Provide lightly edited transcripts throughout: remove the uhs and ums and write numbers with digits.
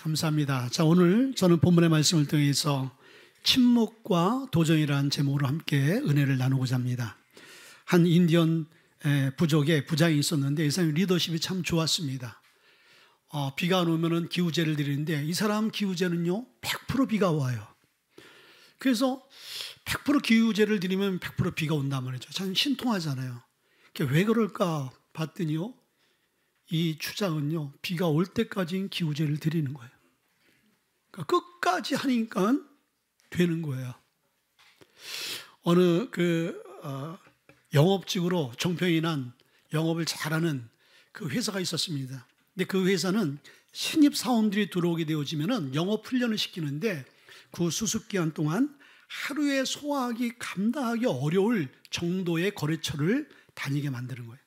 감사합니다. 자, 오늘 저는 본문의 말씀을 통해서 침묵과 도전이라는 제목으로 함께 은혜를 나누고자 합니다. 한 인디언 부족의 부장이 있었는데 이 사람의 리더십이 참 좋았습니다. 비가 안 오면은 기우제를 드리는데 이 사람 기우제는요 100% 비가 와요. 그래서 100% 기우제를 드리면 100% 비가 온단 말이죠. 참 신통하잖아요. 왜 그럴까 봤더니요, 이 주장은요 비가 올 때까지 기우제를 드리는 거예요. 그러니까 끝까지 하니까 되는 거예요. 어느 영업직으로 정평이 난 영업을 잘하는 그 회사가 있었습니다. 근데 그 회사는 신입 사원들이 들어오게 되어지면은 영업 훈련을 시키는데 그 수습 기간 동안 하루에 소화하기 감당하기 어려울 정도의 거래처를 다니게 만드는 거예요.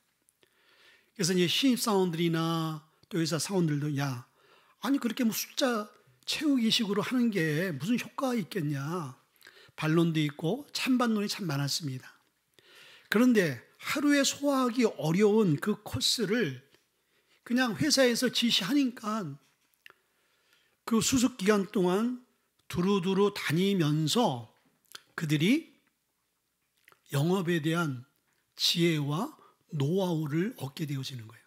그래서 이제 신입 사원들이나 또 회사 사원들도 아니 그렇게 뭐 숫자 채우기식으로 하는 게 무슨 효과가 있겠냐, 반론도 있고 찬반론이 참 많았습니다. 그런데 하루에 소화하기 어려운 그 코스를 그냥 회사에서 지시하니까 그 수습 기간 동안 두루두루 다니면서 그들이 영업에 대한 지혜와 노하우를 얻게 되어지는 거예요.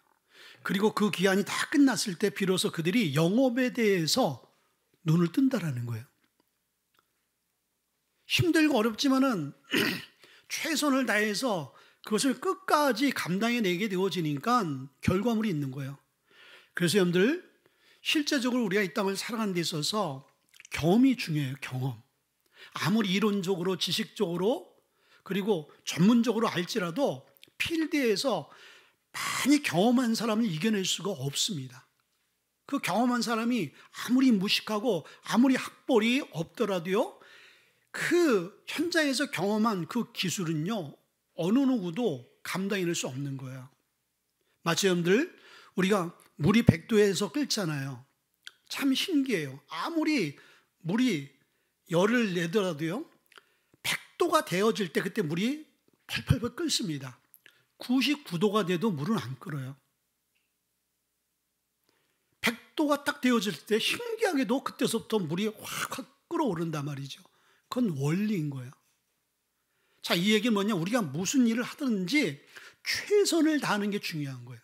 그리고 그 기간이 다 끝났을 때 비로소 그들이 영업에 대해서 눈을 뜬다라는 거예요. 힘들고 어렵지만은 최선을 다해서 그것을 끝까지 감당해내게 되어지니까 결과물이 있는 거예요. 그래서 여러분들, 실제적으로 우리가 이 땅을 살아가는 데 있어서 경험이 중요해요. 경험. 아무리 이론적으로 지식적으로 그리고 전문적으로 알지라도 필드에서 많이 경험한 사람을 이겨낼 수가 없습니다. 그 경험한 사람이 아무리 무식하고 아무리 학벌이 없더라도요, 그 현장에서 경험한 그 기술은요 어느 누구도 감당해낼 수 없는 거예요. 마치 여러분들, 우리가 물이 100도에서 끓잖아요. 참 신기해요. 아무리 물이 열을 내더라도요 100도가 되어질 때 그때 물이 펄펄펄 끓습니다. 99도가 돼도 물은 안 끓어요. 100도가 딱 되어질 때 신기하게도 그때서부터 물이 확 끓어오른단 말이죠. 그건 원리인 거예요. 자, 이 얘기는 뭐냐? 우리가 무슨 일을 하든지 최선을 다하는 게 중요한 거예요.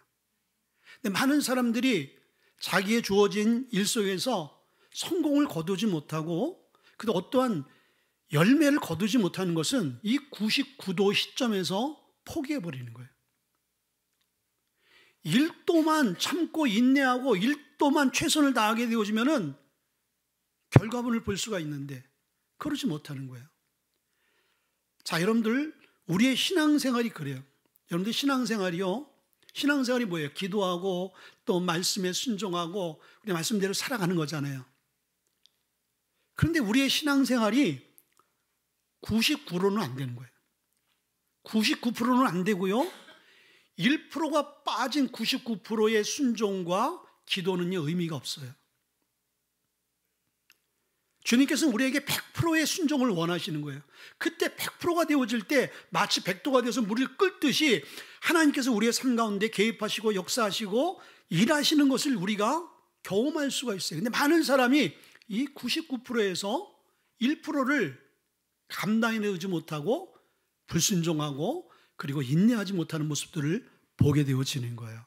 근데 많은 사람들이 자기의 주어진 일 속에서 성공을 거두지 못하고 그래도 어떠한 열매를 거두지 못하는 것은 이 99도 시점에서 포기해버리는 거예요. 1도만 참고 인내하고 1도만 최선을 다하게 되어지면은 결과물을 볼 수가 있는데 그러지 못하는 거예요. 자, 여러분들, 우리의 신앙생활이 그래요. 여러분들 신앙생활이요, 신앙생활이 뭐예요? 기도하고 또 말씀에 순종하고 우리 말씀대로 살아가는 거잖아요. 그런데 우리의 신앙생활이 99%는 안 되는 거예요. 99%는 안 되고요, 1%가 빠진 99%의 순종과 기도는요 의미가 없어요. 주님께서는 우리에게 100%의 순종을 원하시는 거예요. 그때 100%가 되어질 때 마치 100도가 돼서 물을 끓듯이 하나님께서 우리의 삶 가운데 개입하시고 역사하시고 일하시는 것을 우리가 경험할 수가 있어요. 근데 많은 사람이 이 99%에서 1%를 감당해내지 못하고 불순종하고 그리고 인내하지 못하는 모습들을 보게 되어지는 거예요.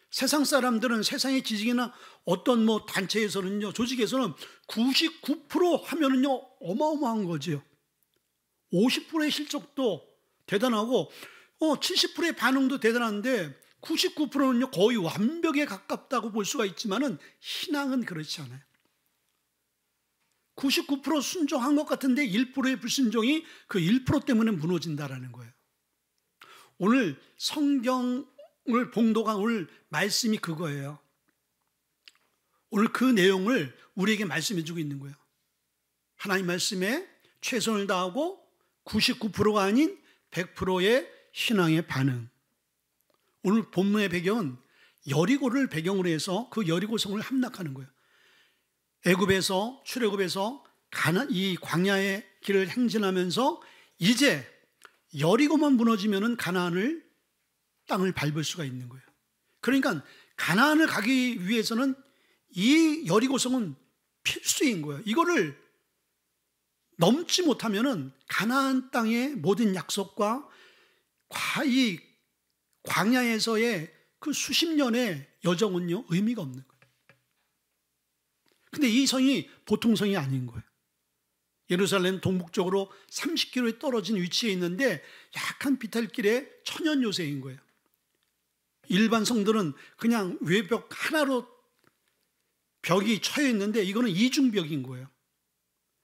세상 사람들은 세상의 지식이나 어떤 단체에서는요, 조직에서는 99% 하면은요 어마어마한 거죠. 50%의 실적도 대단하고 70%의 반응도 대단한데 99%는요 거의 완벽에 가깝다고 볼 수가 있지만은 신앙은 그렇지 않아요. 99% 순종한 것 같은데 1%의 불순종이 그 1% 때문에 무너진다라는 거예요. 오늘 성경을 봉독한 오늘 말씀이 그거예요. 오늘 그 내용을 우리에게 말씀해 주고 있는 거예요. 하나님 말씀에 최선을 다하고 99%가 아닌 100%의 신앙의 반응. 오늘 본문의 배경은 여리고를 배경으로 해서 그 여리고성을 함락하는 거예요. 애굽에서 출애굽에서 이 광야의 길을 행진하면서 이제 여리고만 무너지면은 가나안을 땅을 밟을 수가 있는 거예요. 그러니까 가나안을 가기 위해서는 이 여리고성은 필수인 거예요. 이거를 넘지 못하면은 가나안 땅의 모든 약속과 이 광야에서의 그 수십 년의 여정은요, 의미가 없는 거예요. 근데 이 성이 보통 성이 아닌 거예요. 예루살렘 동북쪽으로 30km에 떨어진 위치에 있는데 약한 비탈길의 천연 요새인 거예요. 일반 성들은 그냥 외벽 하나로 벽이 쳐여 있는데 이거는 이중벽인 거예요.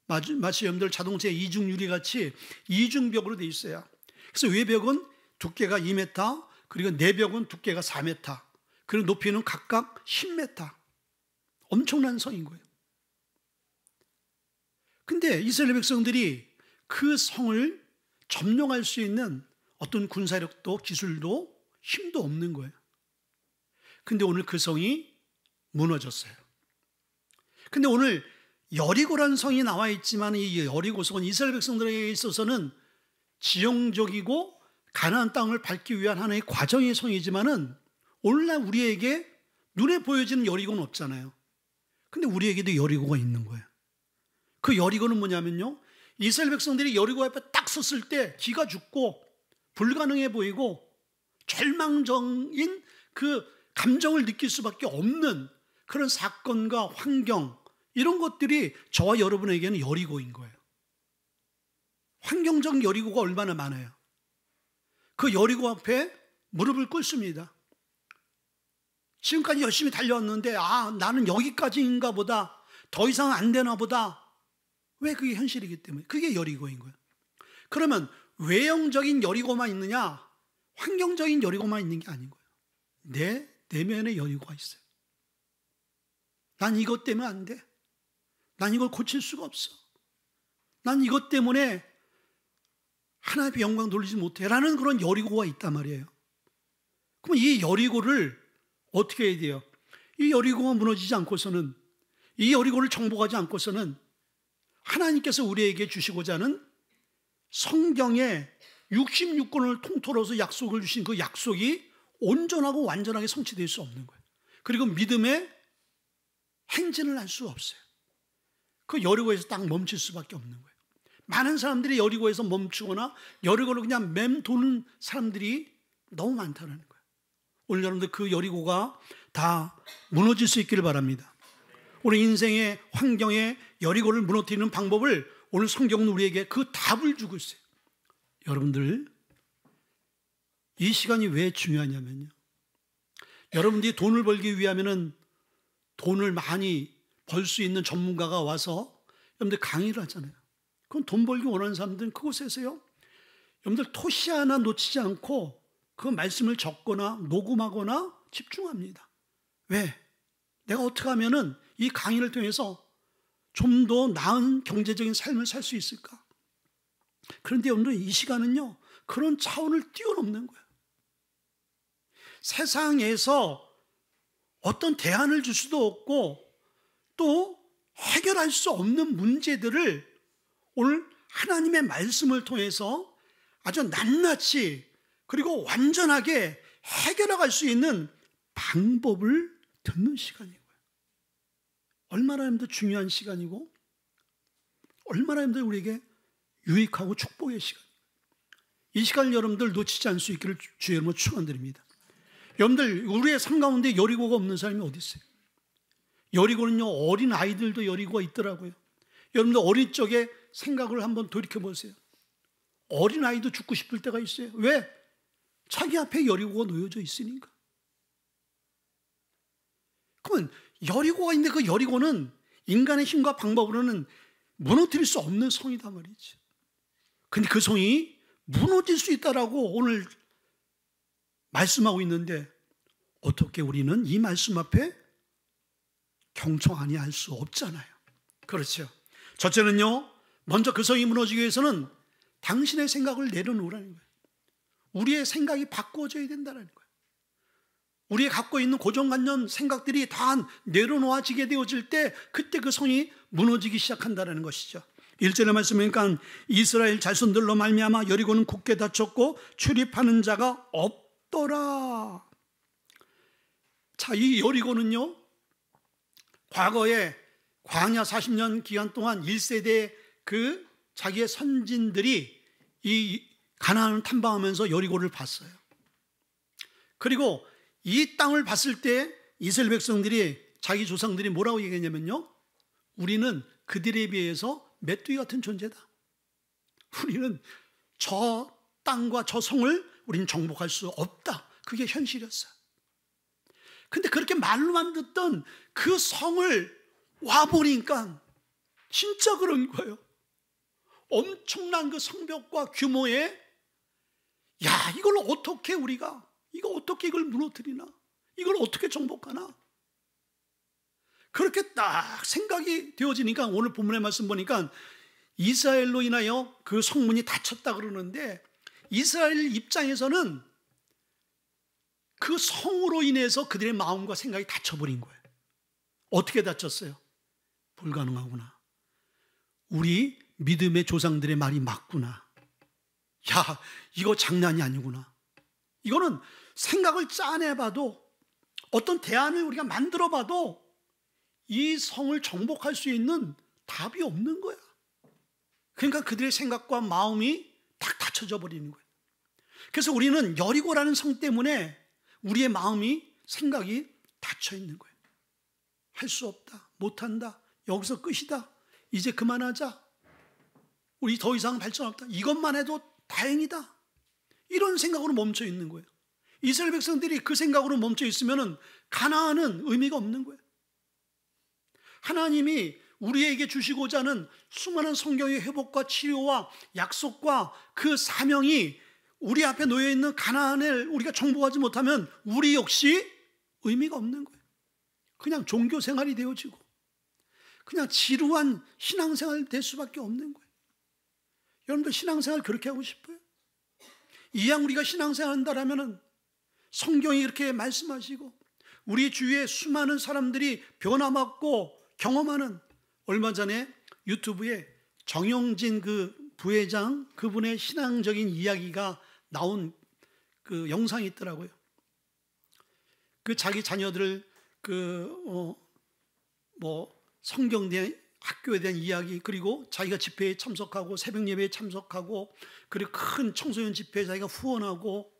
마치 여러분들 자동차의 이중유리 같이 이중벽으로 되어 있어요. 그래서 외벽은 두께가 2m, 그리고 내벽은 두께가 4m, 그리고 높이는 각각 10m. 엄청난 성인 거예요. 근데 이스라엘 백성들이 그 성을 점령할 수 있는 어떤 군사력도 기술도 힘도 없는 거예요. 근데 오늘 그 성이 무너졌어요. 근데 오늘 여리고라는 성이 나와 있지만 이 여리고성은 이스라엘 백성들에게 있어서는 지형적이고 가나안 땅을 밟기 위한 하나의 과정의 성이지만은 오늘날 우리에게 눈에 보여지는 여리고는 없잖아요. 근데 우리에게도 여리고가 있는 거예요. 그 여리고는 뭐냐면요, 이스라엘 백성들이 여리고 앞에 딱 섰을 때 기가 죽고 불가능해 보이고 절망적인 그 감정을 느낄 수밖에 없는 그런 사건과 환경, 이런 것들이 저와 여러분에게는 여리고인 거예요. 환경적 여리고가 얼마나 많아요. 그 여리고 앞에 무릎을 꿇습니다. 지금까지 열심히 달려왔는데 나는 여기까지인가 보다, 더 이상 안 되나 보다. 왜? 그게 현실이기 때문에. 그게 여리고인 거예요. 그러면 외형적인 여리고만 있느냐, 환경적인 여리고만 있는 게 아닌 거예요. 내 내면에 여리고가 있어요. 난 이것 때문에 안 돼. 난 이걸 고칠 수가 없어. 난 이것 때문에 하나님의 영광 돌리지 못해 라는 그런 여리고가 있단 말이에요. 그럼 이 여리고를 어떻게 해야 돼요? 이 여리고가 무너지지 않고서는, 이 여리고를 정복하지 않고서는 하나님께서 우리에게 주시고자 하는 성경의 66권을 통틀어서 약속을 주신 그 약속이 온전하고 완전하게 성취될 수 없는 거예요. 그리고 믿음의 행진을 할 수 없어요. 그 여리고에서 딱 멈출 수밖에 없는 거예요. 많은 사람들이 여리고에서 멈추거나 여리고를 그냥 맴도는 사람들이 너무 많다는 거예요. 오늘 여러분들 그 여리고가 다 무너질 수 있기를 바랍니다. 우리 인생의 환경에 여리고를 무너뜨리는 방법을 오늘 성경은 우리에게 그 답을 주고 있어요. 여러분들, 이 시간이 왜 중요하냐면요, 여러분들이 돈을 벌기 위하면은 돈을 많이 벌 수 있는 전문가가 와서 여러분들 강의를 하잖아요. 그럼 돈 벌기 원하는 사람들은 그곳에서요, 여러분들 토시 하나 놓치지 않고 그 말씀을 적거나 녹음하거나 집중합니다. 왜? 내가 어떻게 하면은 이 강의를 통해서 좀 더 나은 경제적인 삶을 살 수 있을까? 그런데 여러분들, 이 시간은요, 그런 차원을 뛰어넘는 거예요. 세상에서 어떤 대안을 줄 수도 없고 또 해결할 수 없는 문제들을 오늘 하나님의 말씀을 통해서 아주 낱낱이 그리고 완전하게 해결해 갈 수 있는 방법을 듣는 시간인 거예요. 얼마나 여러분들 중요한 시간이고 얼마나 여러분들 우리에게 유익하고 축복의 시간이에요. 이 시간을 여러분들 놓치지 않을 수 있기를 주의 이름으로 축원드립니다. 여러분들, 우리의 삶 가운데 여리고가 없는 사람이 어디 있어요? 여리고는요, 어린 아이들도 여리고가 있더라고요. 여러분들 어린 적에 생각을 한번 돌이켜보세요. 어린 아이도 죽고 싶을 때가 있어요. 왜? 자기 앞에 여리고가 놓여져 있으니까. 그러면 여리고가 있는데 그 여리고는 인간의 힘과 방법으로는 무너뜨릴 수 없는 성이다 말이지. 근데 그 성이 무너질 수 있다라고 오늘 말씀하고 있는데 어떻게 우리는 이 말씀 앞에 경청 아니할 수 없잖아요. 그렇죠. 첫째는요, 먼저 그 성이 무너지기 위해서는 당신의 생각을 내려놓으라는 거예요. 우리의 생각이 바꿔져야 된다는 거예요. 우리가 갖고 있는 고정관념 생각들이 다 내려놓아지게 되어질 때 그때 그 성이 무너지기 시작한다는 것이죠. 1절의 말씀이니까 이스라엘 자손들로 말미암아 여리고는 굳게 닫혔고 출입하는 자가 없더라. 자, 이 여리고는요, 과거에 광야 40년 기간 동안 1세대 그 자기의 선진들이 이 가나안을 탐방하면서 여리고를 봤어요. 그리고 이 땅을 봤을 때 이스라엘 백성들이, 자기 조상들이 뭐라고 얘기했냐면요, 우리는 그들에 비해서 메뚜기 같은 존재다. 우리는 저 땅과 저 성을 우리는 정복할 수 없다. 그게 현실이었어요. 근데 그렇게 말로만 듣던 그 성을 와보니까 진짜 그런 거예요. 엄청난 그 성벽과 규모의, 야, 이걸 어떻게 우리가, 이걸 무너뜨리나? 이걸 어떻게 정복하나? 그렇게 딱 생각이 되어지니까 오늘 본문의 말씀 보니까 이스라엘로 인하여 그 성문이 닫혔다 그러는데, 이스라엘 입장에서는 그 성으로 인해서 그들의 마음과 생각이 닫혀버린 거예요. 어떻게 닫혔어요? 불가능하구나. 우리 믿음의 조상들의 말이 맞구나. 야, 이거 장난이 아니구나. 이거는 생각을 짜내봐도, 어떤 대안을 우리가 만들어봐도 이 성을 정복할 수 있는 답이 없는 거야. 그러니까 그들의 생각과 마음이 딱 닫혀져 버리는 거예요. 그래서 우리는 여리고라는 성 때문에 우리의 마음이, 생각이 닫혀 있는 거예요. 할 수 없다, 못한다, 여기서 끝이다, 이제 그만하자, 우리 더 이상 발전 없다, 이것만 해도 다행이다, 이런 생각으로 멈춰 있는 거예요. 이스라엘 백성들이 그 생각으로 멈춰 있으면 가나안은 의미가 없는 거예요. 하나님이 우리에게 주시고자 하는 수많은 성경의 회복과 치료와 약속과 그 사명이 우리 앞에 놓여 있는 가나안을 우리가 정복하지 못하면 우리 역시 의미가 없는 거예요. 그냥 종교 생활이 되어지고 그냥 지루한 신앙생활이 될 수밖에 없는 거예요. 여러분들 신앙생활 그렇게 하고 싶어요? 이왕 우리가 신앙생활 한다라면 성경이 이렇게 말씀하시고 우리 주위에 수많은 사람들이 변화받고 경험하는, 얼마 전에 유튜브에 정영진 그 부회장, 그분의 신앙적인 이야기가 나온 그 영상이 있더라고요. 그 자기 자녀들 성경에 대한, 학교에 대한 이야기, 그리고 자기가 집회에 참석하고 새벽 예배에 참석하고, 그리고 큰 청소년 집회에 자기가 후원하고,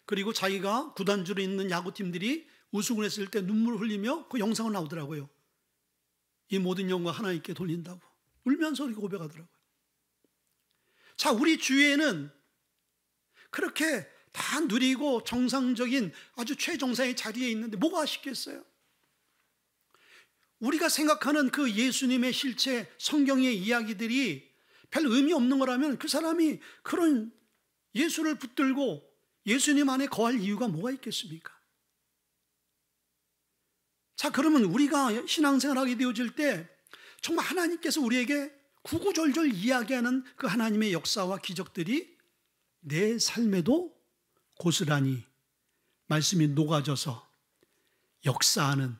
그리고 자기가 구단주로 있는 야구팀들이 우승을 했을 때 눈물 흘리며 그 영상을 나오더라고요. 이 모든 영광 하나님께 돌린다고 울면서 이렇게 고백하더라고요. 자, 우리 주위에는 그렇게 다 누리고 정상적인 아주 최정상의 자리에 있는데 뭐가 아쉽겠어요? 우리가 생각하는 그 예수님의 실체, 성경의 이야기들이 별 의미 없는 거라면 그 사람이 그런 예수를 붙들고 예수님 안에 거할 이유가 뭐가 있겠습니까? 자, 그러면 우리가 신앙생활하게 되어질 때 정말 하나님께서 우리에게 구구절절 이야기하는 그 하나님의 역사와 기적들이 내 삶에도 고스란히 말씀이 녹아져서 역사하는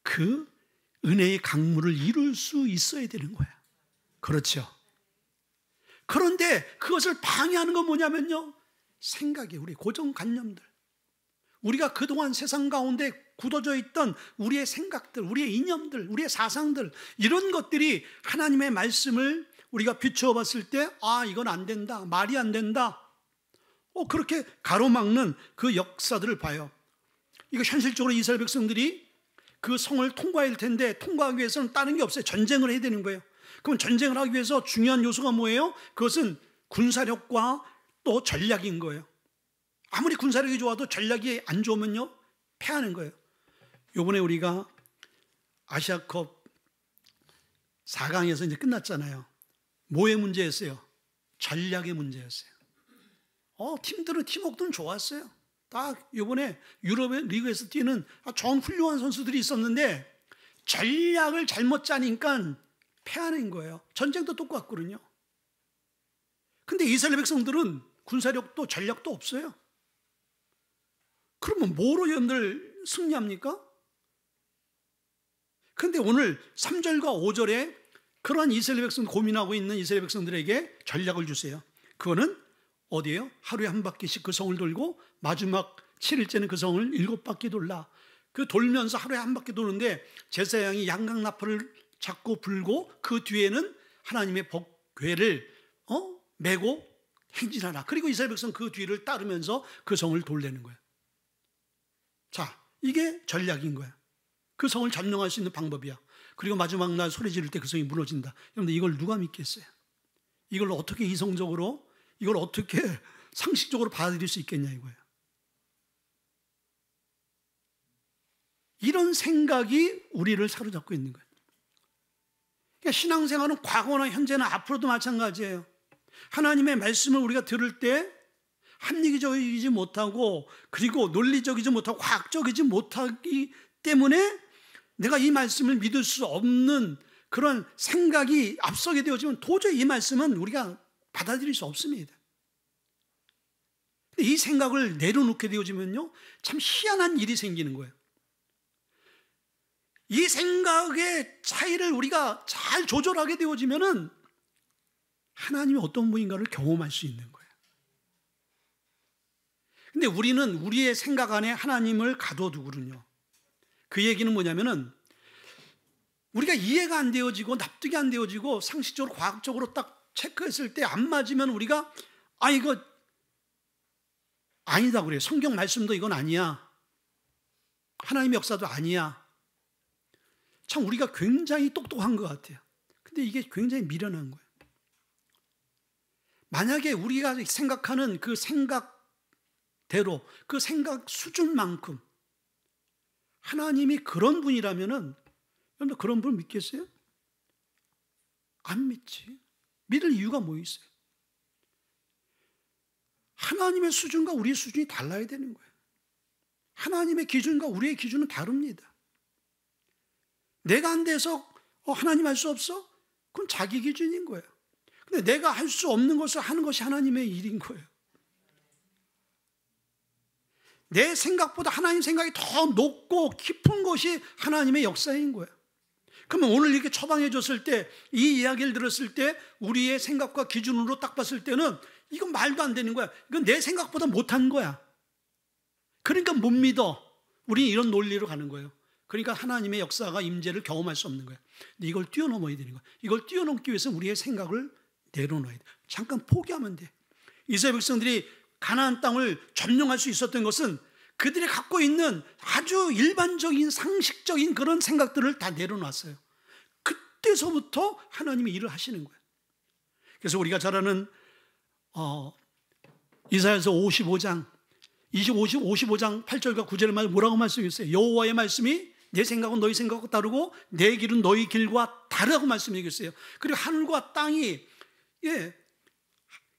그 은혜의 강물을 이룰 수 있어야 되는 거야. 그렇죠? 그런데 그것을 방해하는 건 뭐냐면요, 생각이, 우리 고정관념들, 우리가 그동안 세상 가운데 굳어져 있던 우리의 생각들, 우리의 이념들, 우리의 사상들, 이런 것들이 하나님의 말씀을 우리가 비추어 봤을 때, 아, 이건 안 된다, 말이 안 된다, 그렇게 가로막는 그 역사들을 봐요. 이거 현실적으로 이스라엘 백성들이 그 성을 통과해야 할 텐데, 통과하기 위해서는 다른 게 없어요. 전쟁을 해야 되는 거예요. 그럼 전쟁을 하기 위해서 중요한 요소가 뭐예요? 그것은 군사력과 또 전략인 거예요. 아무리 군사력이 좋아도 전략이 안 좋으면요, 패하는 거예요. 요번에 우리가 아시아컵 4강에서 이제 끝났잖아요. 뭐의 문제였어요? 전략의 문제였어요. 팀들은 팀워크는 좋았어요. 딱 요번에 유럽의 리그에서 뛰는 좋은 훌륭한 선수들이 있었는데 전략을 잘못 짜니까 패하는 거예요. 전쟁도 똑같거든요. 근데 이스라엘 백성들은 군사력도 전략도 없어요. 그러면 뭐로 여러분들 승리합니까? 근데 오늘 3절과 5절에 그러한 이스라엘 백성, 고민하고 있는 이스라엘 백성들에게 전략을 주세요. 그거는 어디예요? 하루에 한 바퀴씩 그 성을 돌고 마지막 7일째는 그 성을 7바퀴 돌라. 그 돌면서 하루에 한 바퀴 도는데 제사장이 양강나팔을 잡고 불고 그 뒤에는 하나님의 법궤를 메고 행진하라. 그리고 이스라엘 백성 그 뒤를 따르면서 그 성을 돌려는 거예요. 자, 이게 전략인 거야. 그 성을 점령할 수 있는 방법이야. 그리고 마지막 날 소리 지를 때 그 성이 무너진다. 여러분들 이걸 누가 믿겠어요? 이걸 어떻게 이성적으로, 이걸 어떻게 상식적으로 받아들일 수 있겠냐 이거예요. 이런 생각이 우리를 사로잡고 있는 거예요. 그러니까 신앙생활은 과거나 현재나 앞으로도 마찬가지예요. 하나님의 말씀을 우리가 들을 때 합리적이지 못하고 그리고 논리적이지 못하고 과학적이지 못하기 때문에 내가 이 말씀을 믿을 수 없는 그런 생각이 앞서게 되어지면 도저히 이 말씀은 우리가 받아들일 수 없습니다. 이 생각을 내려놓게 되어지면요, 참 희한한 일이 생기는 거예요. 이 생각의 차이를 우리가 잘 조절하게 되어지면은 하나님이 어떤 분인가를 경험할 수 있는 거예요. 근데 우리는 우리의 생각 안에 하나님을 가둬두거든요. 그 얘기는 뭐냐면은 우리가 이해가 안 되어지고 납득이 안 되어지고 상식적으로 과학적으로 딱 체크했을 때 안 맞으면 우리가 이거 아니다 그래요. 성경 말씀도 이건 아니야. 하나님의 역사도 아니야. 참 우리가 굉장히 똑똑한 것 같아요. 근데 이게 굉장히 미련한 거예요. 만약에 우리가 생각하는 그 생각대로 그 생각 수준만큼 하나님이 그런 분이라면은 여러분 그런 분을 믿겠어요? 안 믿지. 믿을 이유가 뭐 있어요? 하나님의 수준과 우리의 수준이 달라야 되는 거예요. 하나님의 기준과 우리의 기준은 다릅니다. 내가 안 돼서 하나님 할 수 없어? 그건 자기 기준인 거예요. 근데 내가 할 수 없는 것을 하는 것이 하나님의 일인 거예요. 내 생각보다 하나님 생각이 더 높고 깊은 것이 하나님의 역사인 거예요. 그러면 오늘 이렇게 처방해 줬을 때, 이 이야기를 들었을 때 우리의 생각과 기준으로 딱 봤을 때는 이건 말도 안 되는 거야. 이건 내 생각보다 못한 거야. 그러니까 못 믿어. 우리는 이런 논리로 가는 거예요. 그러니까 하나님의 역사가 임재를 경험할 수 없는 거예요. 근데 이걸 뛰어넘어야 되는 거예요. 이걸 뛰어넘기 위해서 우리의 생각을 내려놓아야 돼. 잠깐 포기하면 돼. 이스라엘 백성들이 가나안 땅을 점령할 수 있었던 것은 그들이 갖고 있는 아주 일반적인 상식적인 그런 생각들을 다 내려놨어요. 그때서부터 하나님이 일을 하시는 거예요. 그래서 우리가 잘 아는 이사야서 55장 8절과 9절을 뭐라고 말씀했어요? 여호와의 말씀이 내 생각은 너희 생각과 다르고 내 길은 너희 길과 다르다고 말씀하셨어요. 그리고 하늘과 땅이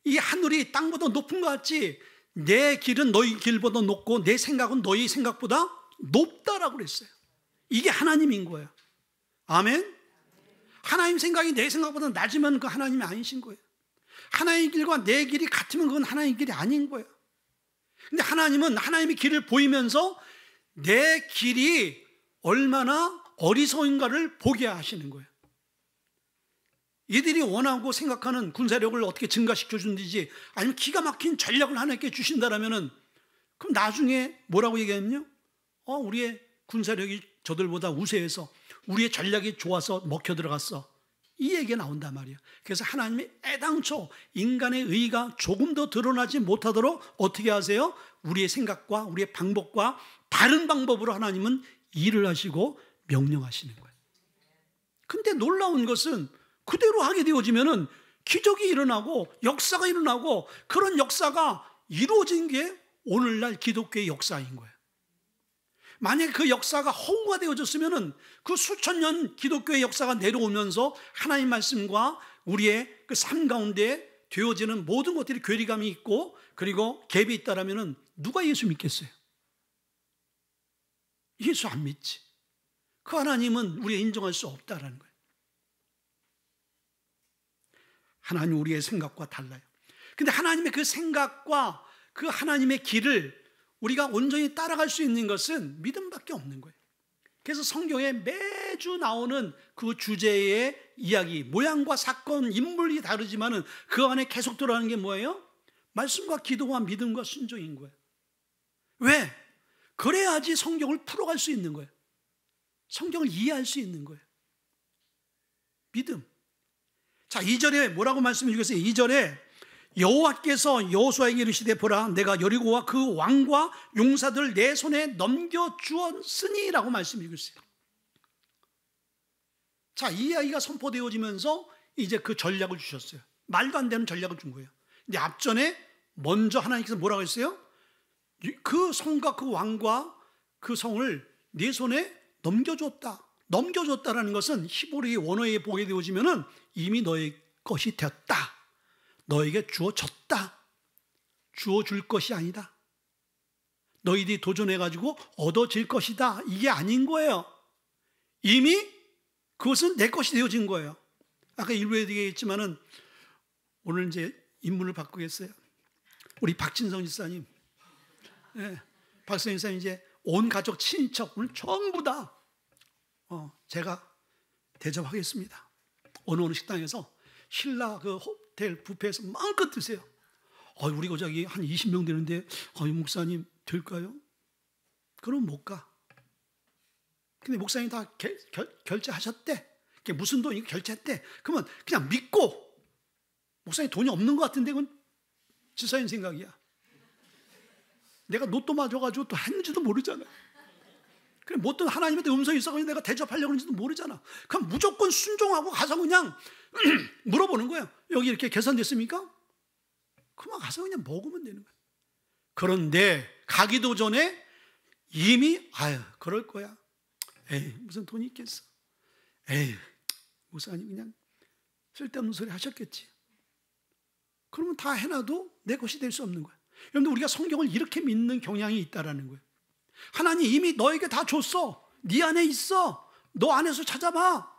이 하늘이 땅보다 높은 것 같지 내 길은 너희 길보다 높고 내 생각은 너희 생각보다 높다라고 그랬어요. 이게 하나님인 거예요. 아멘. 하나님 생각이 내 생각보다 낮으면 그 하나님이 아니신 거예요. 하나님의 길과 내 길이 같으면 그건 하나님의 길이 아닌 거예요. 근데 하나님은 하나님의 길을 보이면서 내 길이 얼마나 어리석은가를 보게 하시는 거예요. 이들이 원하고 생각하는 군사력을 어떻게 증가시켜 준다든지 아니면 기가 막힌 전략을 하나님께 주신다라면은 그럼 나중에 뭐라고 얘기하면요? 우리의 군사력이 저들보다 우세해서 우리의 전략이 좋아서 먹혀 들어갔어. 이 얘기가 나온단 말이에요. 그래서 하나님이 애당초 인간의 의가 조금 더 드러나지 못하도록 어떻게 하세요? 우리의 생각과 우리의 방법과 다른 방법으로 하나님은 일을 하시고 명령하시는 거예요. 근데 놀라운 것은 그대로 하게 되어지면은 기적이 일어나고 역사가 일어나고 그런 역사가 이루어진 게 오늘날 기독교의 역사인 거예요. 만약에 그 역사가 허구가 되어졌으면은 그 수천 년 기독교의 역사가 내려오면서 하나님 말씀과 우리의 그 삶 가운데 되어지는 모든 것들이 괴리감이 있고 그리고 갭이 있다라면은 누가 예수 믿겠어요? 예수 안 믿지. 그 하나님은 우리가 인정할 수 없다라는 거예요. 하나님 우리의 생각과 달라요. 근데 하나님의 그 생각과 그 하나님의 길을 우리가 온전히 따라갈 수 있는 것은 믿음밖에 없는 거예요. 그래서 성경에 매주 나오는 그 주제의 이야기, 모양과 사건, 인물이 다르지만은 그 안에 계속 들어가는 게 뭐예요? 말씀과 기도와 믿음과 순종인 거예요. 왜? 그래야지 성경을 풀어갈 수 있는 거예요. 성경을 이해할 수 있는 거예요. 믿음. 자, 2절에 뭐라고 말씀해 주겠어요? 2절에 여호와께서 여호수아에게 이르시되 보라 내가 여리고와 그 왕과 용사들 내 손에 넘겨주었으니 라고 말씀해 주겠어요. 자, 이 이야기가 선포되어지면서 이제 그 전략을 주셨어요. 말도 안 되는 전략을 준 거예요. 근데 앞전에 먼저 하나님께서 뭐라고 했어요? 그 성과 그 왕과 그 성을 네 손에 넘겨줬다. 넘겨줬다라는 것은 히브리 원어에 보게 되어지면은 이미 너의 것이 되었다. 너에게 주어졌다. 주어줄 것이 아니다. 너희들이 도전해가지고 얻어질 것이다. 이게 아닌 거예요. 이미 그것은 내 것이 되어진 거예요. 아까 일부에 얘기했지만은 오늘 이제 인문을 바꾸겠어요. 우리 박진성 지사님, 네, 박진성 지사님 이제 온 가족 친인척 오늘 전부 다 제가 대접하겠습니다. 어느 식당에서 신라 그 호텔 뷔페에서 마음껏 드세요. 우리 저기 한 20명 되는데 목사님 될까요? 그럼 못 가. 근데 목사님 다 결제하셨대. 무슨 돈이 결제했대. 그러면 그냥 믿고 목사님 돈이 없는 것 같은데 그건 지사님 생각이야. 내가 로또 맞아가지고 또 했는지도 모르잖아. 그래, 뭐 또 하나님한테 음성이 있어가지고 내가 대접하려고 하는지도 모르잖아. 그럼 무조건 순종하고 가서 그냥 물어보는 거야. 여기 이렇게 계산됐습니까? 그만 가서 그냥 먹으면 되는 거야. 그런데 가기도 전에 이미 그럴 거야. 에이, 무슨 돈이 있겠어. 에이, 목사님 그냥 쓸데없는 소리 하셨겠지. 그러면 다 해놔도 내 것이 될 수 없는 거야. 여러분들 우리가 성경을 이렇게 믿는 경향이 있다라는 거예요. 하나님 이미 너에게 다 줬어. 네 안에 있어. 너 안에서 찾아봐.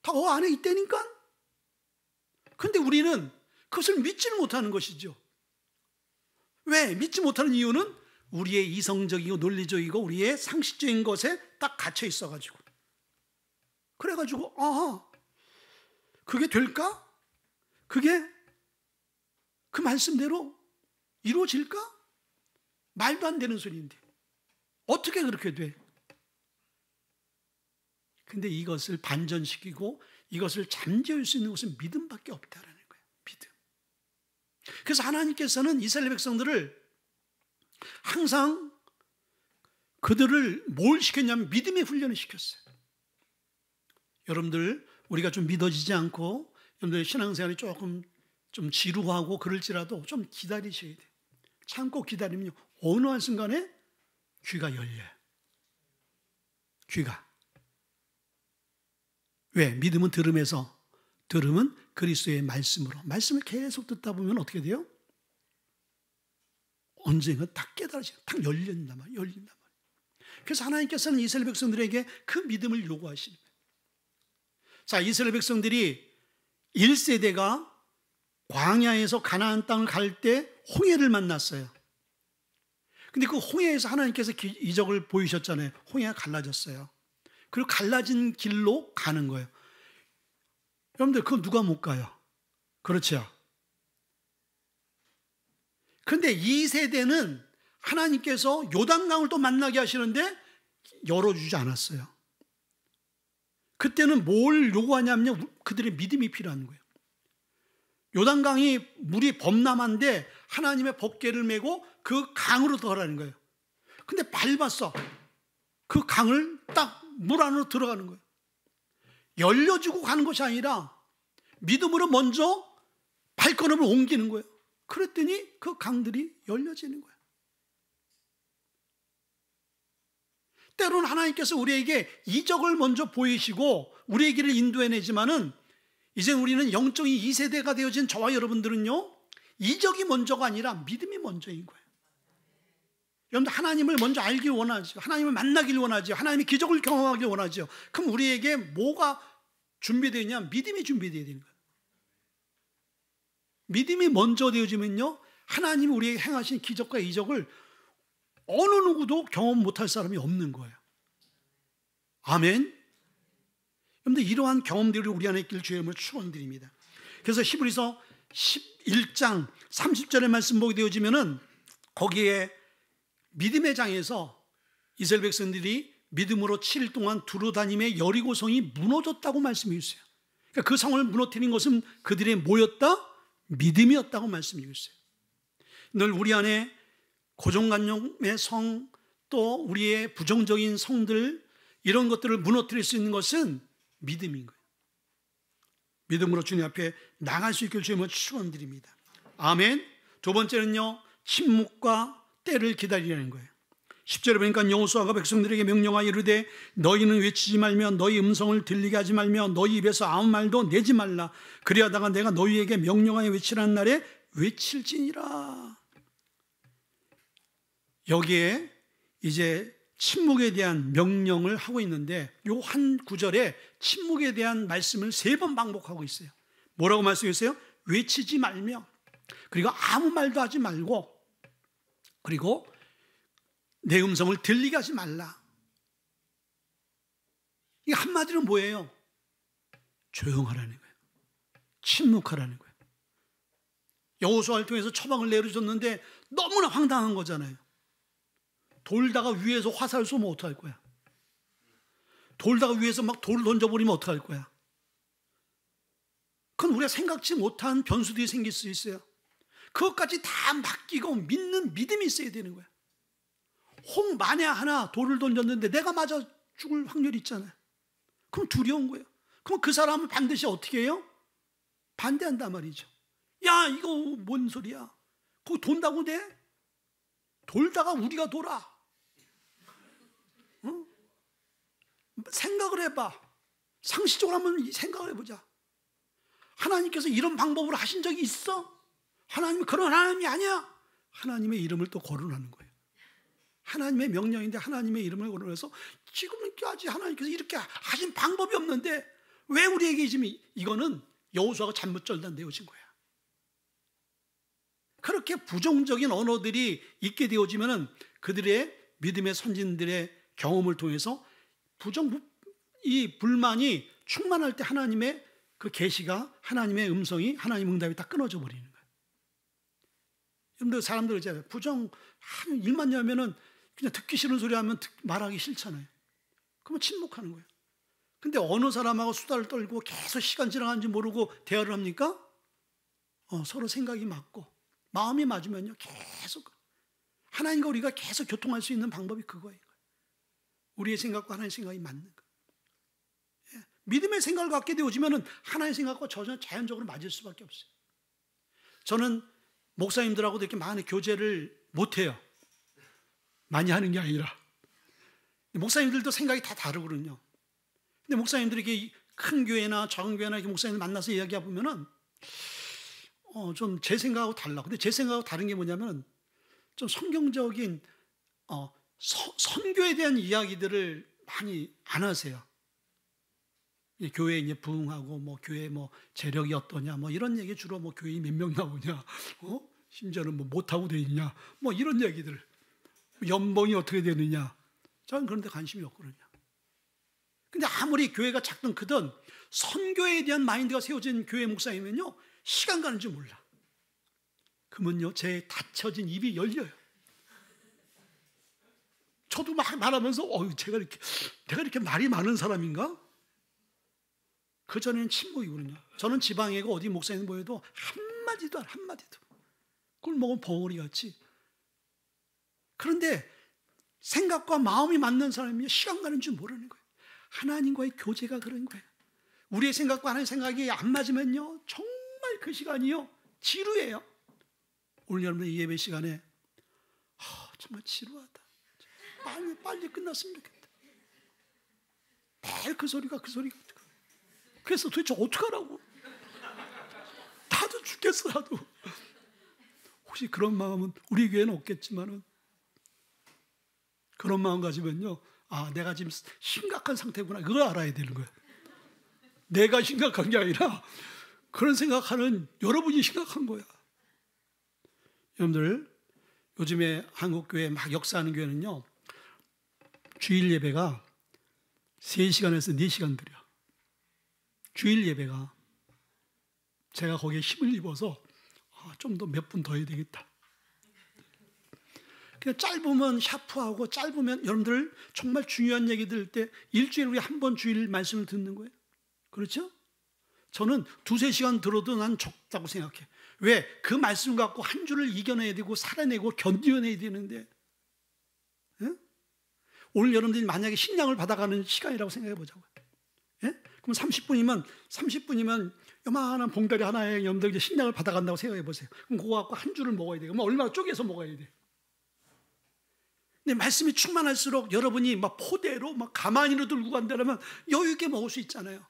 다 너 안에 있다니까. 근데 우리는 그것을 믿지는 못하는 것이죠. 왜? 믿지 못하는 이유는 우리의 이성적이고 논리적이고 우리의 상식적인 것에 딱 갇혀 있어가지고. 그래가지고 그게 될까? 그게 그 말씀대로 이루어질까? 말도 안 되는 소리인데 어떻게 그렇게 돼? 근데 이것을 반전시키고 이것을 잠재울 수 있는 것은 믿음밖에 없다라는 거예요. 믿음. 그래서 하나님께서는 이스라엘 백성들을 항상 그들을 뭘 시켰냐면 믿음의 훈련을 시켰어요. 여러분들 우리가 좀 믿어지지 않고 여러분들 신앙생활이 조금 좀 지루하고 그럴지라도 좀 기다리셔야 돼요. 참고 기다리면 어느 한순간에 귀가 열려요. 귀가. 왜? 믿음은 들음에서, 들음은 그리스도의 말씀으로. 말씀을 계속 듣다 보면 어떻게 돼요? 언젠가 딱 깨달아져요. 딱 열린단 말이에요. 열린단 말이에요. 그래서 하나님께서는 이스라엘 백성들에게 그 믿음을 요구하시는 거예요. 자, 이스라엘 백성들이 1세대가 광야에서 가나안 땅을 갈 때 홍해를 만났어요. 근데 그 홍해에서 하나님께서 이적을 보이셨잖아요. 홍해가 갈라졌어요. 그리고 갈라진 길로 가는 거예요. 여러분들 그거 누가 못 가요? 그렇죠. 그런데 2세대는 하나님께서 요단강을 또 만나게 하시는데 열어주지 않았어요. 그때는 뭘 요구하냐면 그들의 믿음이 필요한 거예요. 요단강이 물이 범람한데 하나님의 법궤를 메고 그 강으로 들어가라는 거예요. 근데 밟았어. 그 강을 딱 물 안으로 들어가는 거예요. 열려주고 가는 것이 아니라 믿음으로 먼저 발걸음을 옮기는 거예요. 그랬더니 그 강들이 열려지는 거예요. 때로는 하나님께서 우리에게 이적을 먼저 보이시고 우리의 길을 인도해내지만은 이제 우리는 영적인 2세대가 되어진 저와 여러분들은요, 이적이 먼저가 아니라 믿음이 먼저인 거예요. 여러분들 하나님을 먼저 알길 원하죠. 하나님을 만나길 원하죠. 하나님의 기적을 경험하길 원하죠. 그럼 우리에게 뭐가 준비되어 있냐? 믿음이 준비되어야 되는 거예요. 믿음이 먼저 되어지면요, 하나님이 우리에게 행하신 기적과 이적을 어느 누구도 경험 못할 사람이 없는 거예요. 아멘. 여러분들 이러한 경험들이 우리 안에 있길 주의 이름으로 축원드립니다. 그래서 히브리서 11장 30절의 말씀 보게 되어지면은 거기에 믿음의 장에서 이스라엘 백성들이 믿음으로 7일 동안 두루 다님에 여리고성이 무너졌다고 말씀해 주세요. 그러니까 그 성을 무너뜨린 것은 그들의 뭐였다? 믿음이었다고 말씀해 주세요. 늘 우리 안에 고정관념의 성, 또 우리의 부정적인 성들, 이런 것들을 무너뜨릴 수 있는 것은 믿음인 거예요. 믿음으로 주님 앞에 나갈 수 있길 주님을 축원드립니다. 아멘. 두 번째는요, 침묵과 때를 기다리라는 거예요. 10절에 보니까 여호수아가 백성들에게 명령하여 이르되 너희는 외치지 말며 너희 음성을 들리게 하지 말며 너희 입에서 아무 말도 내지 말라. 그리하다가 내가 너희에게 명령하여 외치라는 날에 외칠지니라. 여기에 이제 침묵에 대한 명령을 하고 있는데 요 한 구절에 침묵에 대한 말씀을 3번 반복하고 있어요. 뭐라고 말씀했어요? 외치지 말며, 그리고 아무 말도 하지 말고, 그리고 내 음성을 들리게 하지 말라. 이 한마디로 뭐예요? 조용하라는 거예요. 침묵하라는 거예요. 여호수아를 통해서 처방을 내려줬는데 너무나 황당한 거잖아요. 돌다가 위에서 화살 쏘면 어떡할 거야? 돌다가 위에서 막 돌 던져버리면 어떡할 거야? 그건 우리가 생각지 못한 변수들이 생길 수 있어요. 그것까지 다 맡기고 믿는 믿음이 있어야 되는 거야. 혹 만에 하나 돌을 던졌는데 내가 맞아 죽을 확률이 있잖아요. 그럼 두려운 거예요. 그럼 그 사람은 반드시 어떻게 해요? 반대한단 말이죠. 야, 이거 뭔 소리야? 거기 돈다고 돼? 돌다가 우리가 돌아. 어? 생각을 해봐. 상식적으로 한번 생각을 해보자. 하나님께서 이런 방법으로 하신 적이 있어? 하나님은 그런 하나님이 아니야. 하나님의 이름을 또 거론하는 거예요. 하나님의 명령인데 하나님의 이름을 거론해서 지금까지 하나님께서 이렇게 하신 방법이 없는데 왜 우리에게 지금 이거는 여호수아가 잘못 절단되어진 거야. 그렇게 부정적인 언어들이 있게 되어지면은 그들의 믿음의 선진들의 경험을 통해서 이 불만이 충만할 때 하나님의 그 계시가, 하나님의 음성이, 하나님의 응답이 다 끊어져 버리는 거예요. 여러분들 사람들 있잖아요. 부정 일만 하면은 그냥 듣기 싫은 소리 하면 말하기 싫잖아요. 그러면 침묵하는 거예요. 근데 어느 사람하고 수다를 떨고 계속 시간 지나가는지 모르고 대화를 합니까? 서로 생각이 맞고 마음이 맞으면요 계속 하나님과 우리가 계속 교통할 수 있는 방법이 그거예요. 우리의 생각과 하나님의 생각이 맞는 거예요. 예. 믿음의 생각을 갖게 되어지면 하나님의 생각과 전혀 자연적으로 맞을 수밖에 없어요. 저는 목사님들하고도 이렇게 많은 교제를 못해요. 많이 하는 게 아니라. 목사님들도 생각이 다 다르거든요. 근데 목사님들이 이렇게 큰 교회나 작은 교회나 이렇게 목사님들 만나서 이야기해 보면은 좀 제 생각하고 달라. 근데 제 생각하고 다른 게 뭐냐면 좀 성경적인 선교에 대한 이야기들을 많이 안 하세요. 교회에 이제 부흥하고 뭐 교회 뭐 재력이 어떠냐 뭐 이런 얘기 주로 뭐 교회 몇 명 나오냐, 심지어는 뭐 못하고 돼 있냐 뭐 이런 얘기들, 연봉이 어떻게 되느냐, 저는 그런 데 관심이 없거든요. 근데 아무리 교회가 작든 크든 선교에 대한 마인드가 세워진 교회 목사이면요 시간 가는 줄 몰라. 그러면요 제 닫혀진 입이 열려요. 저도 막 말하면서 내가 이렇게 말이 많은 사람인가? 그전에는 침묵이거든요. 저는 지방에 어디 목사님 모여도 한마디도 그걸 먹으면 벙어리같이. 그런데 생각과 마음이 맞는 사람이 시간 가는 줄 모르는 거예요. 하나님과의 교제가 그런 거예요. 우리의 생각과 하나님의 생각이 안 맞으면요 정말 그 시간이요 지루해요. 오늘 여러분들 이 예배 시간에 정말 지루하다. 빨리 끝났으면 좋겠다. 매일 그 소리가 그래서 도대체 어떡하라고? 나도 죽겠어 나도. 혹시 그런 마음은 우리 교회는 없겠지만은 그런 마음 가지면요 내가 지금 심각한 상태구나 그걸 알아야 되는 거예요. 내가 심각한 게 아니라 그런 생각하는 여러분이 심각한 거야. 여러분들 요즘에 한국교회 막 역사하는 교회는요 주일 예배가 3시간에서 4시간 드려. 주일 예배가. 제가 거기에 힘을 입어서 좀 더 몇 분 더 해야 되겠다. 그냥 짧으면 샤프하고 짧으면 여러분들 정말 중요한 얘기 들을 때 일주일에 우리 한 번 주일 말씀을 듣는 거예요. 그렇죠? 저는 2-3시간 들어도 난 적다고 생각해. 왜? 그 말씀 갖고 한 주를 이겨내야 되고 살아내고 견뎌내야 되는데, 예? 오늘 여러분들이 만약에 신앙을 받아가는 시간이라고 생각해 보자고요. 예? 그럼 30분이면 요만한 봉다리 하나에 여러분들 이제 신앙을 받아간다고 생각해 보세요. 그럼 그거 갖고 한 주를 먹어야 돼요. 그럼 얼마나 쪼개서 먹어야 돼요. 근데 말씀이 충만할수록 여러분이 막 포대로 막 가만히로 들고 간다면 여유 있게 먹을 수 있잖아요.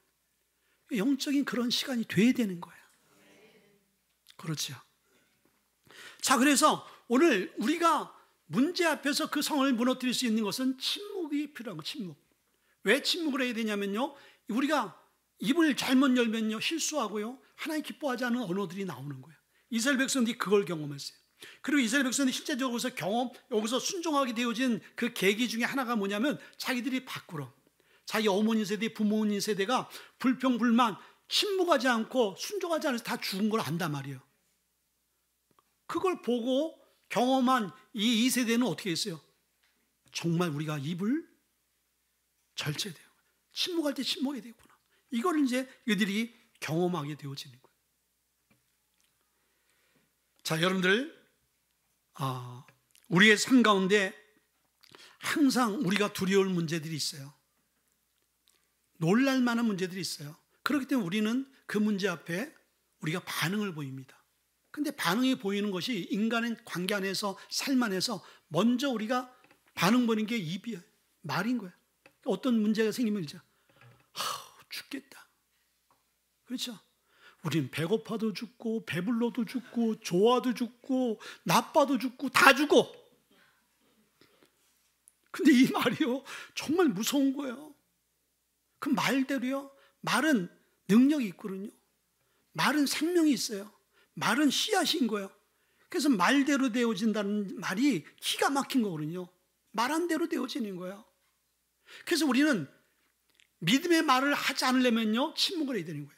영적인 그런 시간이 돼야 되는 거예요. 그렇죠. 자, 그래서 오늘 우리가 문제 앞에서 그 성을 무너뜨릴 수 있는 것은 침묵이 필요한 거예요. 침묵. 왜 침묵을 해야 되냐면요, 우리가 입을 잘못 열면요 실수하고요 하나님 기뻐하지 않은 언어들이 나오는 거예요. 이스라엘 백성들이 그걸 경험했어요. 그리고 이스라엘 백성들이 실제적으로 여기서 순종하게 되어진 그 계기 중에 하나가 뭐냐면, 자기들이 밖으로 자기 어머니 세대, 부모님 세대가 불평불만 침묵하지 않고 순종하지 않아서 다 죽은 걸 안단 말이에요. 그걸 보고 경험한 이 세대는 어떻게 했어요? 정말 우리가 입을 절제해야 돼요. 침묵할 때 침묵해야 되구나. 이걸 이제 이들이 경험하게 되어지는 거예요. 자, 여러분들, 우리의 삶 가운데 항상 우리가 두려울 문제들이 있어요. 놀랄 만한 문제들이 있어요. 그렇기 때문에 우리는 그 문제 앞에 우리가 반응을 보입니다. 근데 반응이 보이는 것이 인간의 관계 안에서, 삶 안에서 먼저 우리가 반응 보이는 게 입이에요. 말인 거예요. 어떤 문제가 생기면 이제 죽겠다. 그렇죠? 우린 배고파도 죽고 배불러도 죽고 좋아도 죽고 나빠도 죽고 다 죽어. 근데 이 말이요 정말 무서운 거예요. 그 말대로요, 말은 능력이 있거든요. 말은 생명이 있어요. 말은 씨앗인 거예요. 그래서 말대로 되어진다는 말이 기가 막힌 거거든요. 말한 대로 되어지는 거예요. 그래서 우리는 믿음의 말을 하지 않으려면요 침묵을 해야 되는 거예요.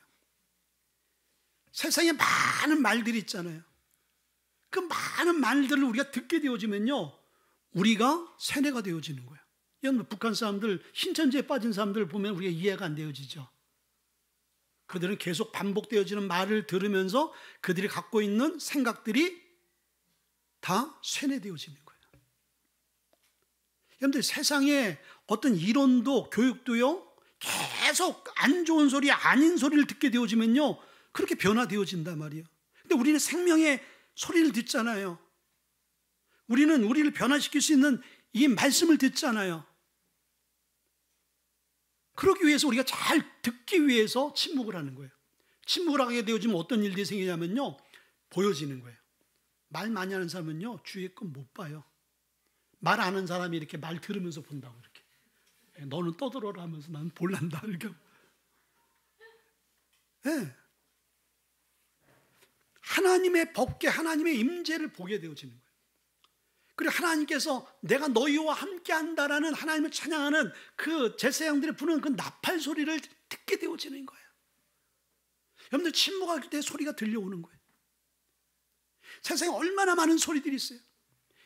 세상에 많은 말들이 있잖아요. 그 많은 말들을 우리가 듣게 되어지면요 우리가 세뇌가 되어지는 거예요. 여러분, 북한 사람들, 신천지에 빠진 사람들 보면 우리가 이해가 안 되어지죠. 그들은 계속 반복되어지는 말을 들으면서 그들이 갖고 있는 생각들이 다 세뇌되어지는 거예요. 여러분들, 세상에 어떤 이론도 교육도요 계속 안 좋은 소리, 아닌 소리를 듣게 되어지면요 그렇게 변화되어진단 말이에요. 근데 우리는 생명의 소리를 듣잖아요. 우리는 우리를 변화시킬 수 있는 이 말씀을 듣잖아요. 그러기 위해서 우리가 잘 듣기 위해서 침묵을 하는 거예요. 침묵을 하게 되어지면 어떤 일들이 생기냐면요 보여지는 거예요. 말 많이 하는 사람은요 주위에 거 못 봐요. 말 안 하는 사람이 이렇게 말 들으면서 본다고, 이렇게. 너는 떠들어라 하면서 나는 볼란다, 이렇게. 네. 하나님의 법계, 하나님의 임재를 보게 되어지는 거예요. 그리고 하나님께서 내가 너희와 함께 한다라는 하나님을 찬양하는 그 제사장들이 부르는 그 나팔 소리를 듣게 되어지는 거예요. 여러분들, 침묵할 때 소리가 들려오는 거예요. 세상에 얼마나 많은 소리들이 있어요.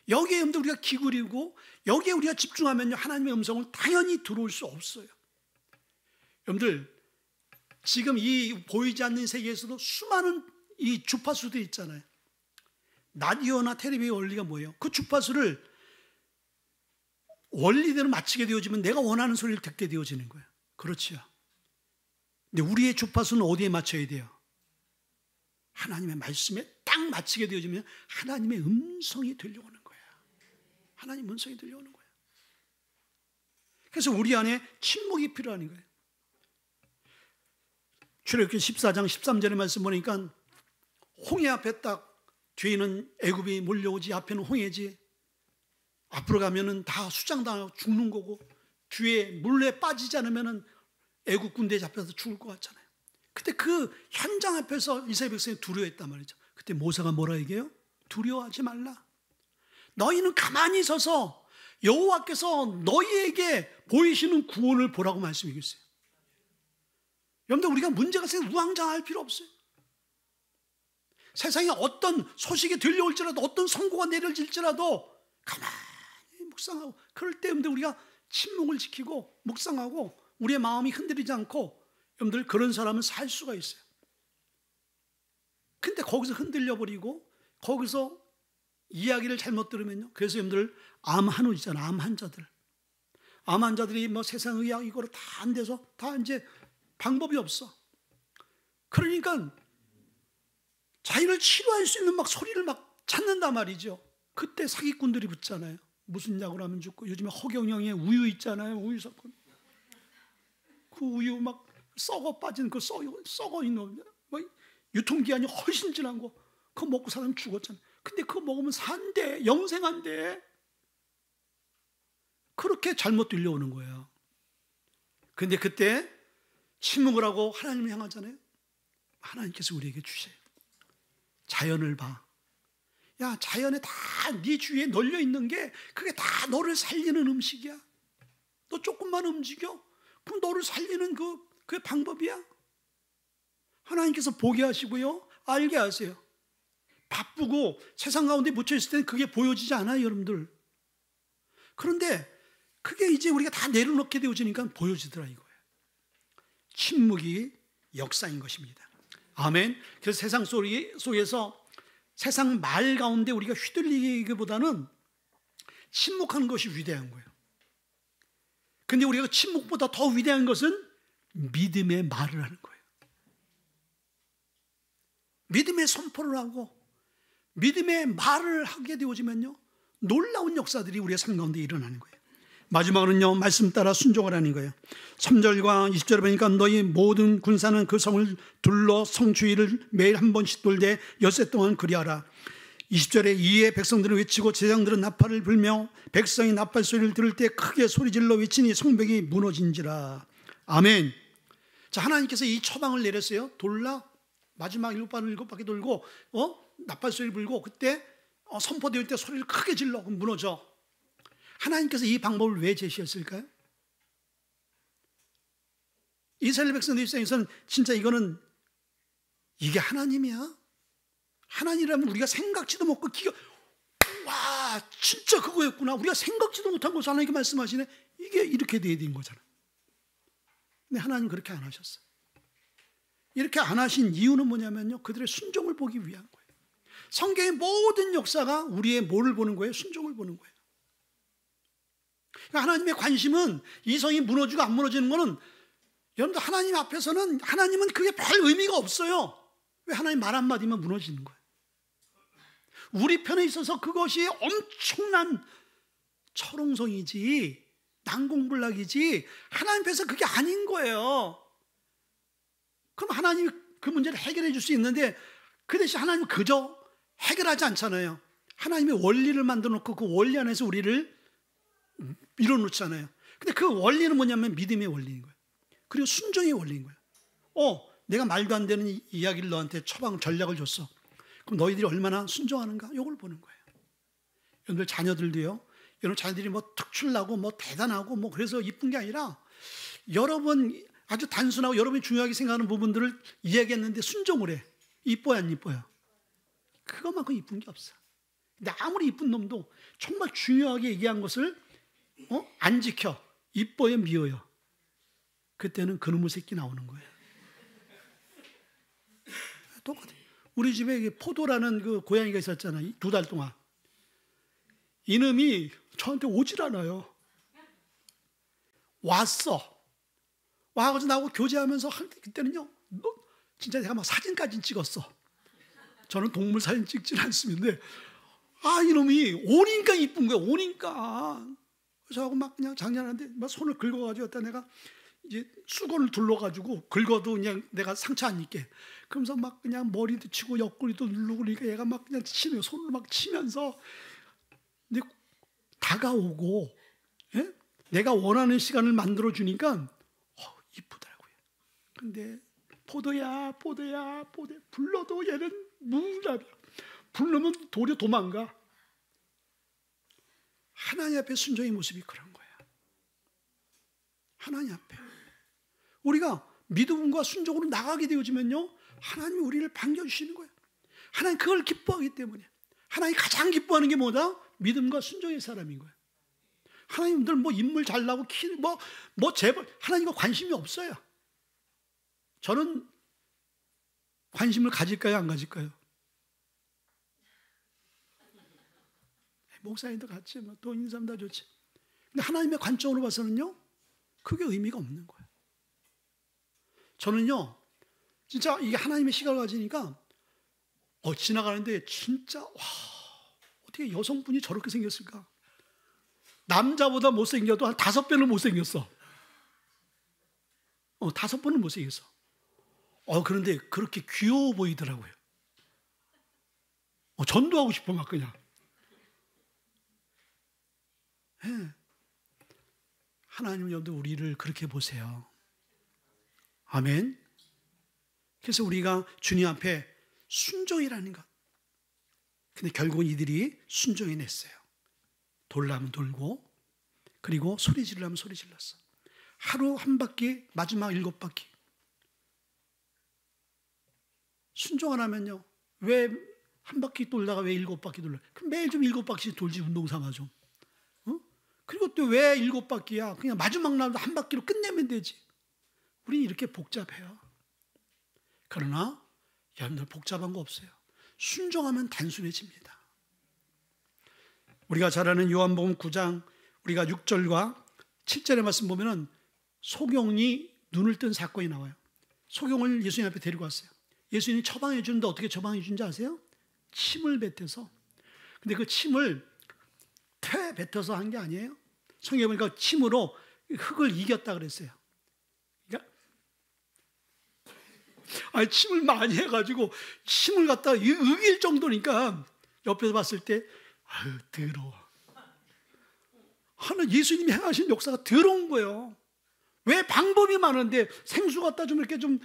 여기에 여러분들 우리가 기울이고 여기에 우리가 집중하면요 하나님의 음성을 당연히 들어올 수 없어요. 여러분들, 지금 이 보이지 않는 세계에서도 수많은 이 주파수들이 있잖아요. 라디오나 텔레비의 원리가 뭐예요? 그 주파수를 원리대로 맞추게 되어지면 내가 원하는 소리를 듣게 되어지는 거예요. 그렇죠. 근데 우리의 주파수는 어디에 맞춰야 돼요? 하나님의 말씀에 딱 맞추게 되어지면 하나님의 음성이 들려오는 거예요. 하나님 음성이 들려오는 거예요. 그래서 우리 안에 침묵이 필요한 거예요. 출애굽기 14장 13절의 말씀 보니까 홍해 앞에 딱 뒤에는 애굽이 몰려오지, 앞에는 홍해지. 앞으로 가면은 다 수장당하고 죽는 거고, 뒤에 물에 빠지지 않으면은 애굽 군대에 잡혀서 죽을 것 같잖아요. 그때 그 현장 앞에서 이스라엘 백성이 두려워했단 말이죠. 그때 모세가 뭐라 얘기해요? 두려워하지 말라. 너희는 가만히 서서 여호와께서 너희에게 보이시는 구원을 보라고 말씀이겠어요. 여러분들, 우리가 문제가 생겨 우왕좌왕할 필요 없어요. 세상에 어떤 소식이 들려올지라도, 어떤 선고가 내려질지라도 가만히 묵상하고, 그럴 때 여러분들 우리가 침묵을 지키고 묵상하고 우리의 마음이 흔들리지 않고, 여러분들 그런 사람은 살 수가 있어요. 근데 거기서 흔들려 버리고 거기서 이야기를 잘못 들으면요, 그래서 여러분들 암 환우 있잖아요. 암 환자들, 암 환자들이 뭐 세상 의학 이거로 다 안 돼서 다 이제 방법이 없어. 그러니까 자기를 치료할 수 있는 막 소리를 막 찾는단 말이죠. 그때 사기꾼들이 붙잖아요. 무슨 약을 하면 죽고, 요즘에 허경영의 우유 있잖아요. 우유 사건. 그 우유 막 썩어 빠진 그 썩어 있는 뭐 유통기한이 훨씬 지난 거, 그거 먹고 사람 죽었잖아요. 근데 그거 먹으면 산대, 영생한대. 그렇게 잘못 들려오는 거예요. 근데 그때 침묵을 하고 하나님을 향하잖아요. 하나님께서 우리에게 주세요. 자연을 봐. 야, 자연에 다 네 주위에 널려 있는 게 그게 다 너를 살리는 음식이야. 너 조금만 움직여, 그럼 너를 살리는 그게 방법이야. 하나님께서 보게 하시고요, 알게 하세요. 바쁘고 세상 가운데 묻혀 있을 때는 그게 보여지지 않아요, 여러분들. 그런데 그게 이제 우리가 다 내려놓게 되어지니까 보여지더라 이거예요. 침묵이 역사인 것입니다. 아멘. 그래서 세상 소리 속에서, 세상 말 가운데 우리가 휘둘리기보다는 침묵하는 것이 위대한 거예요. 근데 우리가 침묵보다 더 위대한 것은 믿음의 말을 하는 거예요. 믿음의 선포를 하고 믿음의 말을 하게 되어지면요, 놀라운 역사들이 우리의 삶 가운데 일어나는 거예요. 마지막으로는요, 말씀 따라 순종하라는 거예요. 3절과 20절에 보니까 너희 모든 군사는 그 성을 둘러 성 주위를 매일 한 번씩 돌되 엿새 동안 그리하라. 20절에 이에 백성들은 외치고 제장들은 나팔을 불며 백성이 나팔 소리를 들을 때 크게 소리질러 외치니 성벽이 무너진지라. 아멘. 자, 하나님께서 이 처방을 내렸어요. 돌라, 마지막 7바퀴 돌고 나팔 소리를 불고, 그때 선포될 때 소리를 크게 질러, 그럼 무너져. 하나님께서 이 방법을 왜 제시했을까요? 이스라엘 백성들 입장에서는 진짜 이게 하나님이야? 하나님이라면 우리가 생각지도 못하고 와, 진짜 그거였구나. 우리가 생각지도 못한 것을 하나님께 말씀하시네. 이게 이렇게 돼야 되는 거잖아. 근데 하나님 그렇게 안 하셨어요. 이렇게 안 하신 이유는 뭐냐면요, 그들의 순종을 보기 위한 거예요. 성경의 모든 역사가 우리의 뭐를 보는 거예요? 순종을 보는 거예요. 그러니까 하나님의 관심은 이 성이 무너지고 안 무너지는 거는, 여러분들 하나님 앞에서는, 하나님은 그게 별 의미가 없어요. 왜? 하나님 말 한마디면 무너지는 거예요. 우리 편에 있어서 그것이 엄청난 철옹성이지 난공불락이지 하나님 앞에서 그게 아닌 거예요. 그럼 하나님이 그 문제를 해결해 줄 수 있는데, 그 대신 하나님은 그저 해결하지 않잖아요. 하나님의 원리를 만들어 놓고 그 원리 안에서 우리를 밀어놓잖아요. 근데 그 원리는 뭐냐면 믿음의 원리인 거예요. 그리고 순종의 원리인 거예요. 내가 말도 안 되는 이야기를 너한테 처방 전략을 줬어. 그럼 너희들이 얼마나 순종하는가? 이걸 보는 거예요. 여러분들 자녀들도요, 여러분 자녀들이 뭐 특출나고 뭐 대단하고 뭐 그래서 이쁜 게 아니라, 여러분 아주 단순하고 여러분이 중요하게 생각하는 부분들을 이야기했는데 순종을 해. 이뻐요, 안 이뻐요? 그것만큼 이쁜 게 없어. 근데 아무리 이쁜 놈도 정말 중요하게 얘기한 것을 안 지켜. 이뻐요, 미워요? 그때는 그놈의 새끼 나오는 거예요. 똑같아요. 우리 집에 포도라는 그 고양이가 있었잖아요. 2달 동안. 이놈이 저한테 오질 않아요. 와가지고 나하고 교제하면서 그때는요, 진짜 내가 막 사진까지 찍었어. 저는 동물 사진 찍지는 않습니다. 이놈이 오니까 이쁜 거야. 오니까. 그래서 하고 막 그냥 장난하는데 막 손을 긁어가지고 어떤 내가 이제 수건을 둘러가지고 긁어도 그냥 내가 상처 안 입게. 그러면서 막 그냥 머리도 치고 옆구리도 누르고, 그러니까 얘가 막 그냥 치며 손을 막 치면서 근데 다가오고, 예? 내가 원하는 시간을 만들어 주니까 이쁘더라고요. 근데 포도야 불러도 얘는 무자비야. 부르면 도리어 도망가. 하나님 앞에 순종의 모습이 그런 거야. 하나님 앞에 우리가 믿음과 순종으로 나가게 되어지면요, 하나님이 우리를 반겨주시는 거예요. 하나님 그걸 기뻐하기 때문에. 하나님이 가장 기뻐하는 게 뭐다? 믿음과 순종의 사람인 거예요. 하나님들 뭐 인물 잘나고 뭐 재벌, 하나님과 관심이 없어요. 저는 관심을 가질까요, 안 가질까요? 목사님도 같이 돈 있는 사람 다 좋지. 근데 하나님의 관점으로 봐서는요, 그게 의미가 없는 거예요. 저는요, 진짜 이게 하나님의 시각을 가지니까 지나가는데 진짜 와, 어떻게 여성분이 저렇게 생겼을까? 남자보다 못생겨도 한 5배는 못생겼어. 5번은 못생겼어. 그런데 그렇게 귀여워 보이더라고요. 전도하고 싶어 막 그냥. 네. 하나님 여러분들 우리를 그렇게 보세요. 아멘. 그래서 우리가 주님 앞에 순종이라는 것. 근데 결국은 이들이 순종해냈어요. 돌라면 돌고, 그리고 소리 지르려면 소리 질렀어. 하루 한 바퀴, 마지막 7바퀴. 순종 안 하면요, 왜 한 바퀴 돌다가 왜 7바퀴 돌려? 그럼 매일 좀 7바퀴씩 돌지, 운동삼아 좀. 그리고 또 왜 7바퀴야? 그냥 마지막 날도 한 바퀴로 끝내면 되지. 우린 이렇게 복잡해요. 그러나 여러분들 복잡한 거 없어요. 순종하면 단순해집니다. 우리가 잘 아는 요한복음 9장 우리가 6절과 7절의 말씀 보면은 소경이 눈을 뜬 사건이 나와요. 소경을 예수님 앞에 데리고 왔어요. 예수님이 처방해 주는데 어떻게 처방해 주는지 아세요? 침을 뱉어서. 근데 그 침을 퇴 뱉어서 한 게 아니에요. 성경에 보니까 침으로 흙을 이겼다 그랬어요. 그러니까 침을 많이 해가지고 침을 갖다 이길 정도니까 옆에서 봤을 때 더러워. 하나 예수님이 행하신 역사가 더러운 거예요. 왜 방법이 많은데 생수 갖다 좀 이렇게 좀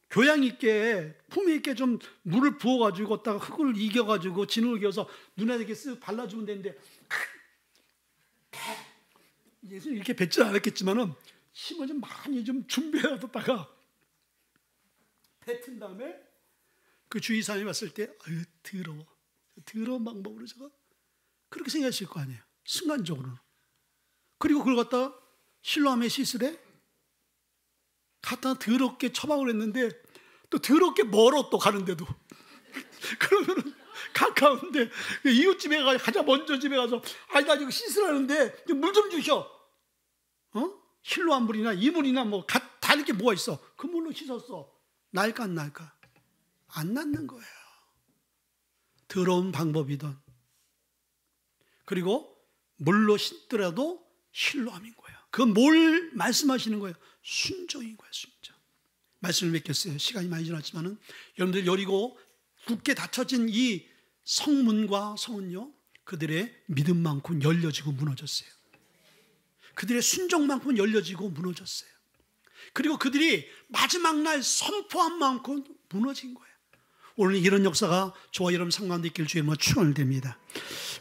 교양 있게 품위 있게 좀 물을 부어가지고 갖다가 흙을 이겨가지고 진흙을 이겨서 눈에 이렇게 쓱 발라주면 되는데 예수님 이렇게 뱉지는 않았겠지만은 힘을 좀 많이 좀 준비해뒀다가 뱉은 다음에 그 주위 사람이 봤을 때 더러워. 더러운 방법으로 저거 그렇게 생각하실 거 아니에요. 순간적으로는. 그리고 그걸 갖다 실로암에 씻으래 갖다 더럽게 처방을 했는데 또 더럽게 멀어 또 가는데도 그러면은 가까운데 이웃집에 가자 먼저 집에 가서 나 이거 씻으라는데 물 좀 주셔. 실로암 물이나 이물이나 뭐 다 이렇게 뭐가 있어. 그 물로 씻었어. 날까 안 날까? 안 낫는 거예요. 더러운 방법이든. 그리고 물로 씻더라도 실로암인 거예요. 그건 뭘 말씀하시는 거예요? 순종인 거예요. 순종. 말씀을 맺겠어요. 시간이 많이 지났지만은 여러분들 여리고 굳게 닫혀진 이 성문과 성은요, 그들의 믿음만큼 열려지고 무너졌어요. 그들의 순종만큼 열려지고 무너졌어요. 그리고 그들이 마지막 날 선포한 만큼 무너진 거예요. 오늘 이런 역사가 저와 여러분 상관도 있길 주의 축원을 드립니다.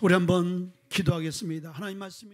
우리 한번 기도하겠습니다. 하나님 말씀이